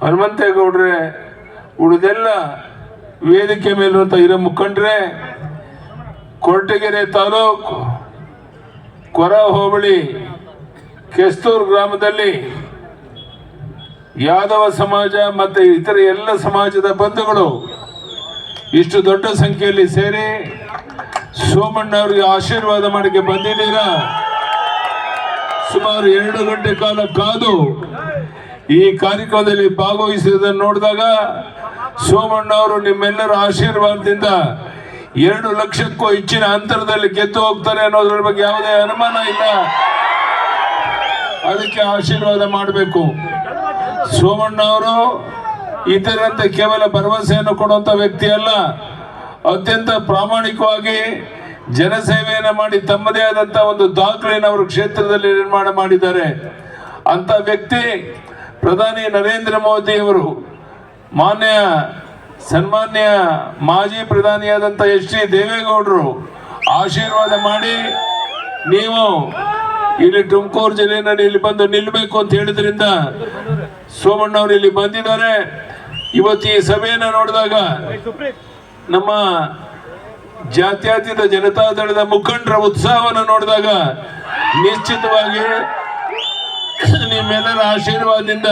ಹನುಮಂತೇಗೌಡ್ರೆ, ಉಳಿದೆಲ್ಲ ವೇದಿಕೆ ಮೇಲಿರುವಂತ ಹಿರಿಯ ಮುಖಂಡ್ರೆ, ಕೊರಟಗೆರೆ ತಾಲೂಕು ಕೊರ ಹೋಬಳಿ ಕೆಸ್ತೂರು ಗ್ರಾಮದಲ್ಲಿ ಯಾದವ ಸಮಾಜ ಮತ್ತೆ ಇತರ ಎಲ್ಲ ಸಮಾಜದ ಬಂಧುಗಳು ಇಷ್ಟು ದೊಡ್ಡ ಸಂಖ್ಯೆಯಲ್ಲಿ ಸೇರಿ ಸೋಮಣ್ಣ ಅವರಿಗೆ ಆಶೀರ್ವಾದ ಮಾಡಕ್ಕೆ ಬಂದಿದ್ದೀರಾ. ಸುಮಾರು 2 ಗಂಟೆ ಕಾಲ ಕಾದು ಈ ಕಾರ್ಯಕ್ರಮದಲ್ಲಿ ಭಾಗವಹಿಸಿದ್ದನ್ನು ನೋಡಿದಾಗ ಸೋಮಣ್ಣ ಅವರು ನಿಮ್ಮೆಲ್ಲರ ಆಶೀರ್ವಾದದಿಂದ 2 ಲಕ್ಷಕ್ಕೂ ಹೆಚ್ಚಿನ ಅಂತರದಲ್ಲಿ ಗೆದ್ದು ಹೋಗ್ತಾರೆ ಅನ್ನೋದ್ರ ಬಗ್ಗೆ ಯಾವುದೇ ಅನುಮಾನ ಇಲ್ಲ. ಅದಕ್ಕೆ ಆಶೀರ್ವಾದ ಮಾಡಬೇಕು. ಸೋಮಣ್ಣ ಅವರು ಇತರಂತೆ ಕೇವಲ ಭರವಸೆಯನ್ನು ಕೊಡುವಂತ ವ್ಯಕ್ತಿ ಅಲ್ಲ, ಅತ್ಯಂತ ಪ್ರಾಮಾಣಿಕವಾಗಿ ಜನಸೇವೆಯನ್ನು ಮಾಡಿ ತಮ್ಮದೇ ಆದಂತ ಒಂದು ದಾಖಲೆಯನ್ನು ಅವರು ಕ್ಷೇತ್ರದಲ್ಲಿ ನಿರ್ಮಾಣ ಮಾಡಿದ್ದಾರೆ. ಅಂತ ವ್ಯಕ್ತಿ ಪ್ರಧಾನಿ ನರೇಂದ್ರ ಮೋದಿ ಅವರು, ಸನ್ಮಾನ್ಯ ಮಾಜಿ ಪ್ರಧಾನಿಯಾದಂಥ ಎಚ್ ಡಿ ದೇವೇಗೌಡರು ಆಶೀರ್ವಾದ ಮಾಡಿ ನೀವು ಇಲ್ಲಿ ತುಮಕೂರು ಜಿಲ್ಲೆಯಲ್ಲಿ ಇಲ್ಲಿ ಬಂದು ನಿಲ್ಲಬೇಕು ಅಂತ ಹೇಳಿದ್ರಿಂದ ಸೋಮಣ್ಣ ಅವರು ಇಲ್ಲಿ ಬಂದಿದ್ದಾರೆ. ಇವತ್ತು ಈ ಸಭೆಯನ್ನು ನೋಡಿದಾಗ ನಮ್ಮ ಜಾತ್ಯತೀತ ಜನತಾದಳದ ಮುಖಂಡರ ಉತ್ಸಾಹವನ್ನು ನೋಡಿದಾಗ ನಿಶ್ಚಿತವಾಗಿ ನಿಮ್ಮೆಲ್ಲರ ಆಶೀರ್ವಾದದಿಂದ